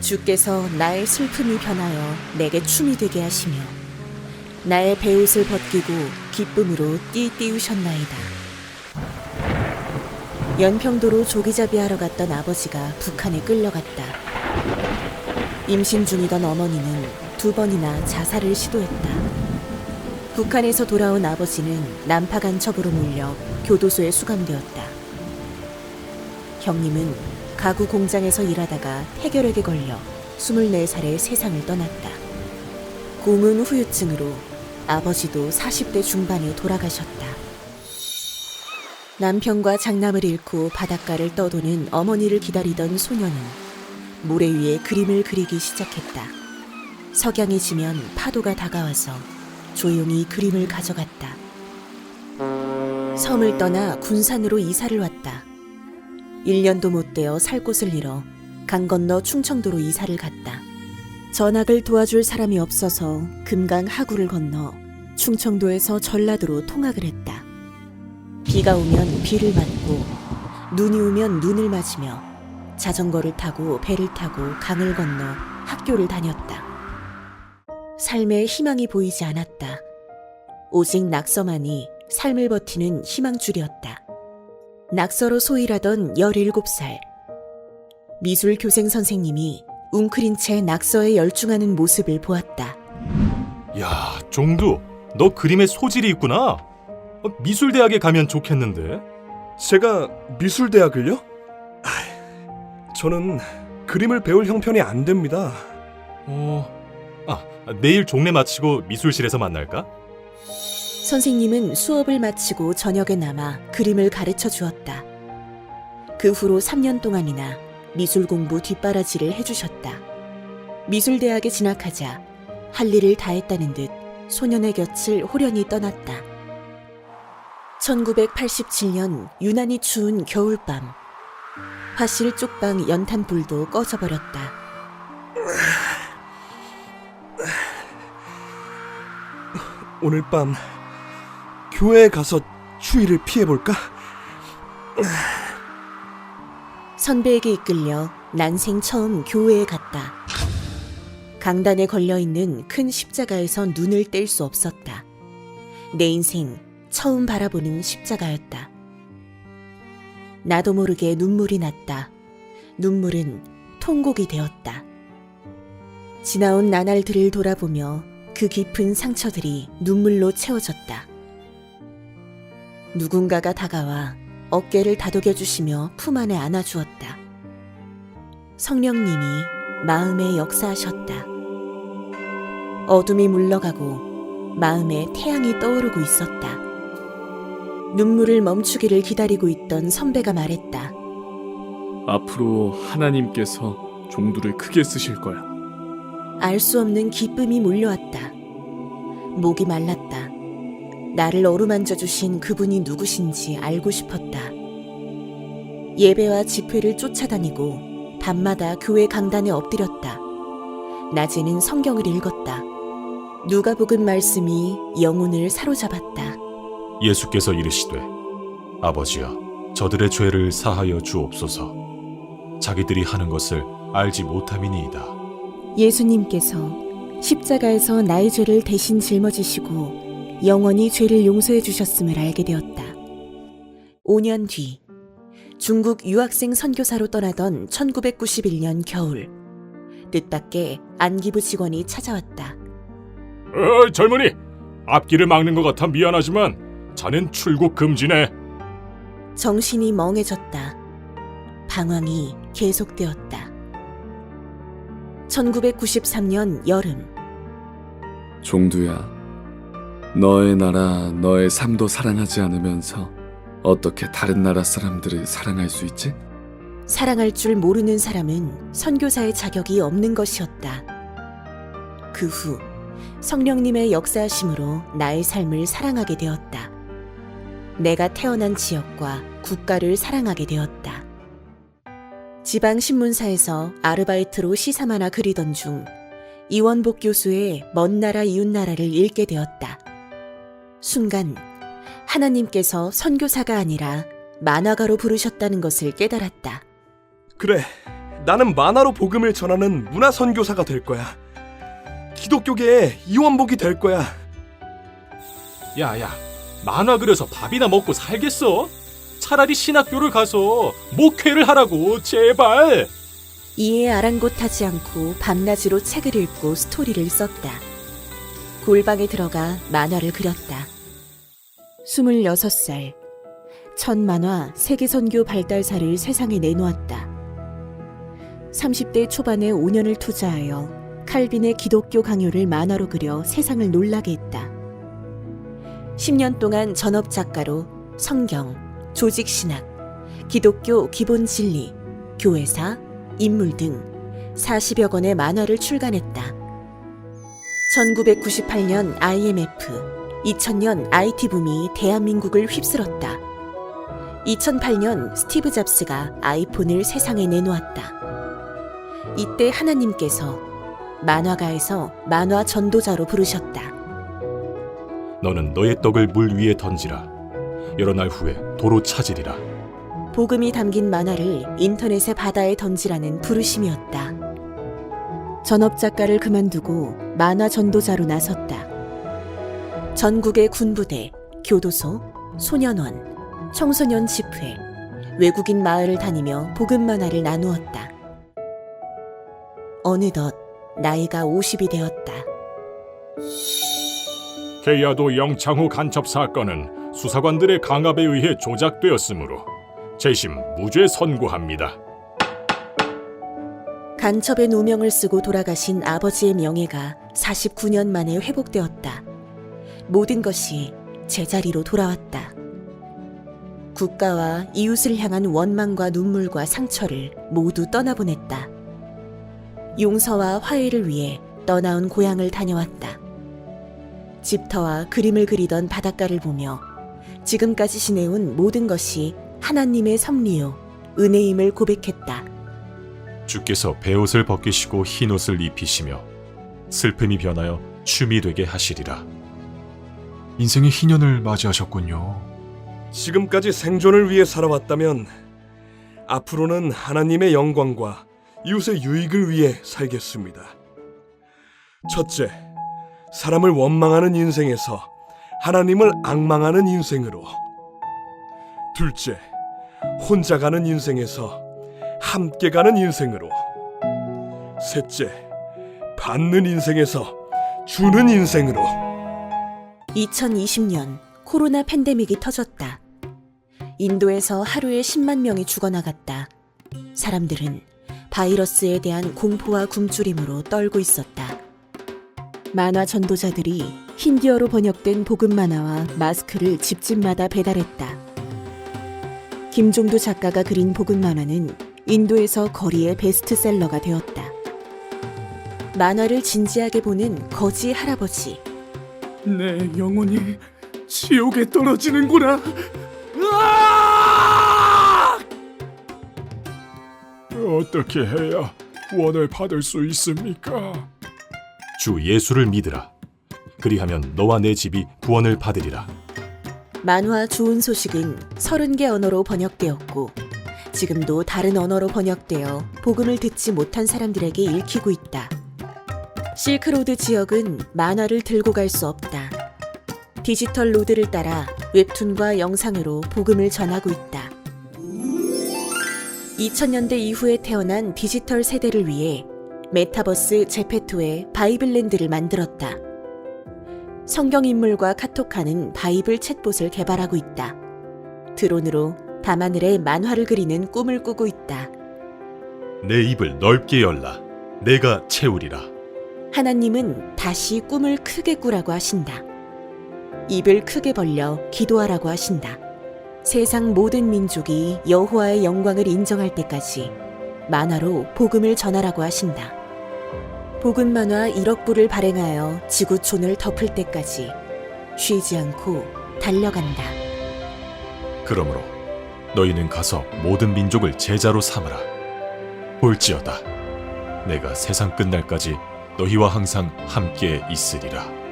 주께서 나의 슬픔이 변하여 내게 춤이 되게 하시며 나의 베옷을 벗기고 기쁨으로 띠띠우셨나이다. 연평도로 조기잡이하러 갔던 아버지가 북한에 끌려갔다. 임신 중이던 어머니는 2번이나 자살을 시도했다. 북한에서 돌아온 아버지는 난파 간첩으로 몰려 교도소에 수감되었다. 형님은 가구 공장에서 일하다가 태결핵에 걸려 24살에 세상을 떠났다. 고문 후유증으로 아버지도 40대 중반에 돌아가셨다. 남편과 장남을 잃고 바닷가를 떠도는 어머니를 기다리던 소녀는 모래 위에 그림을 그리기 시작했다. 석양이 지면 파도가 다가와서 조용히 그림을 가져갔다. 섬을 떠나 군산으로 이사를 왔다. 1년도 못 되어 살 곳을 잃어 강 건너 충청도로 이사를 갔다. 전학을 도와줄 사람이 없어서 금강 하구를 건너 충청도에서 전라도로 통학을 했다. 비가 오면 비를 맞고 눈이 오면 눈을 맞으며 자전거를 타고 배를 타고 강을 건너 학교를 다녔다. 삶에 희망이 보이지 않았다. 오직 낙서만이 삶을 버티는 희망줄이었다. 낙서로 소일하던 17살. 미술 교생 선생님이 웅크린 채 낙서에 열중하는 모습을 보았다. 야, 종두, 너 그림에 소질이 있구나. 미술대학에 가면 좋겠는데. 제가 미술대학을요? 저는 그림을 배울 형편이 안 됩니다. 내일 종례 마치고 미술실에서 만날까? 선생님은 수업을 마치고 저녁에 남아 그림을 가르쳐 주었다. 그 후로 3년 동안이나 미술 공부 뒷바라지를 해주셨다. 미술대학에 진학하자 할 일을 다 했다는 듯 소년의 곁을 호련히 떠났다. 1987년 유난히 추운 겨울밤. 화실 쪽방 연탄불도 꺼져버렸다. 오늘 밤 교회에 가서 추위를 피해볼까? 선배에게 이끌려 난생 처음 교회에 갔다. 강단에 걸려있는 큰 십자가에서 눈을 뗄 수 없었다. 내 인생 처음 바라보는 십자가였다. 나도 모르게 눈물이 났다. 눈물은 통곡이 되었다. 지나온 나날들을 돌아보며 그 깊은 상처들이 눈물로 채워졌다. 누군가가 다가와 어깨를 다독여주시며 품 안에 안아주었다. 성령님이 마음에 역사하셨다. 어둠이 물러가고 마음에 태양이 떠오르고 있었다. 눈물을 멈추기를 기다리고 있던 선배가 말했다. 앞으로 하나님께서 종두를 크게 쓰실 거야. 알 수 없는 기쁨이 몰려왔다. 목이 말랐다. 나를 어루만져 주신 그분이 누구신지 알고 싶었다. 예배와 집회를 쫓아다니고 밤마다 교회 강단에 엎드렸다. 낮에는 성경을 읽었다. 누가복음 말씀이 영혼을 사로잡았다. 예수께서 이르시되 아버지여 저들의 죄를 사하여 주옵소서. 자기들이 하는 것을 알지 못함이니이다. 예수님께서 십자가에서 나의 죄를 대신 짊어지시고 영원히 죄를 용서해 주셨음을 알게 되었다. 5년 뒤 중국 유학생 선교사로 떠나던 1991년 겨울, 뜻밖의 안기부 직원이 찾아왔다. 젊은이, 앞길을 막는 것 같아 미안하지만 자넨 출국 금지네. 정신이 멍해졌다. 방황이 계속되었다. 1993년 여름. 종두야, 너의 나라, 너의 삶도 사랑하지 않으면서 어떻게 다른 나라 사람들을 사랑할 수 있지? 사랑할 줄 모르는 사람은 선교사의 자격이 없는 것이었다. 그 후 성령님의 역사하심으로 나의 삶을 사랑하게 되었다. 내가 태어난 지역과 국가를 사랑하게 되었다. 지방 신문사에서 아르바이트로 시삼 하나 그리던 중 이원복 교수의 먼 나라 이웃 나라를 읽게 되었다. 순간 하나님께서 선교사가 아니라 만화가로 부르셨다는 것을 깨달았다. 그래, 나는 만화로 복음을 전하는 문화 선교사가 될 거야. 기독교계의 이원복이 될 거야. 야야, 만화 그려서 밥이나 먹고 살겠어? 차라리 신학교를 가서 목회를 하라고, 제발. 이에 아랑곳하지 않고 밤낮으로 책을 읽고 스토리를 썼다. 골방에 들어가 만화를 그렸다. 26살. 첫 만화 세계선교 발달사를 세상에 내놓았다. 30대 초반에 5년을 투자하여 칼빈의 기독교 강요를 만화로 그려 세상을 놀라게 했다. 10년 동안 전업 작가로 성경, 조직신학, 기독교 기본 진리, 교회사, 인물 등 40여 권의 만화를 출간했다. 1998년 IMF, 2000년 IT붐이 대한민국을 휩쓸었다. 2008년 스티브 잡스가 아이폰을 세상에 내놓았다. 이때 하나님께서 만화가에서 만화 전도자로 부르셨다. 너는 너의 떡을 물 위에 던지라. 여러 날 후에 도로 찾으리라. 복음이 담긴 만화를 인터넷의 바다에 던지라는 부르심이었다. 전업 작가를 그만두고 만화 전도자로 나섰다. 전국의 군부대, 교도소, 소년원, 청소년 집회, 외국인 마을을 다니며 복음 만화를 나누었다. 어느덧 나이가 50이 되었다. 케이아도 영창호 간첩 사건은 수사관들의 강압에 의해 조작되었으므로 재심 무죄 선고합니다. 간첩의 누명을 쓰고 돌아가신 아버지의 명예가 49년 만에 회복되었다. 모든 것이 제자리로 돌아왔다. 국가와 이웃을 향한 원망과 눈물과 상처를 모두 떠나보냈다. 용서와 화해를 위해 떠나온 고향을 다녀왔다. 집터와 그림을 그리던 바닷가를 보며 지금까지 지내온 모든 것이 하나님의 섭리요, 은혜임을 고백했다. 주께서 베옷을 벗기시고 흰옷을 입히시며 슬픔이 변하여 춤이 되게 하시리라. 인생의 희년을 맞이하셨군요. 지금까지 생존을 위해 살아왔다면 앞으로는 하나님의 영광과 이웃의 유익을 위해 살겠습니다. 첫째, 사람을 원망하는 인생에서 하나님을 앙망하는 인생으로. 둘째, 혼자 가는 인생에서 함께 가는 인생으로. 셋째, 받는 인생에서 주는 인생으로. 2020년 코로나 팬데믹이 터졌다. 인도에서 하루에 10만 명이 죽어나갔다. 사람들은 바이러스에 대한 공포와 굶주림으로 떨고 있었다. 만화 전도자들이 힌디어로 번역된 복음 만화와 마스크를 집집마다 배달했다. 김종두 작가가 그린 복음 만화는 인도에서 거리의 베스트셀러가 되었다. 만화를 진지하게 보는 거지 할아버지. 내 영혼이 지옥에 떨어지는구나. 어떻게 해야 구원을 받을 수 있습니까? 주 예수를 믿으라. 그리하면 너와 내 집이 구원을 받으리라. 만화 좋은 소식은 30개 언어로 번역되었고 지금도 다른 언어로 번역되어 복음을 듣지 못한 사람들에게 읽히고 있다. 실크로드 지역은 만화를 들고 갈 수 없다. 디지털 로드를 따라 웹툰과 영상으로 복음을 전하고 있다. 2000년대 이후에 태어난 디지털 세대를 위해 메타버스 제페토의 바이블랜드를 만들었다. 성경 인물과 카톡하는 바이블 챗봇을 개발하고 있다. 드론으로 밤하늘에 만화를 그리는 꿈을 꾸고 있다. 내 입을 넓게 열라. 내가 채우리라. 하나님은 다시 꿈을 크게 꾸라고 하신다. 입을 크게 벌려 기도하라고 하신다. 세상 모든 민족이 여호와의 영광을 인정할 때까지 만화로 복음을 전하라고 하신다. 복음 만화 1억 부를 발행하여 지구촌을 덮을 때까지 쉬지 않고 달려간다. 그러므로 너희는 가서 모든 민족을 제자로 삼으라. 볼지어다 내가 세상 끝날까지 너희와 항상 함께 있으리라.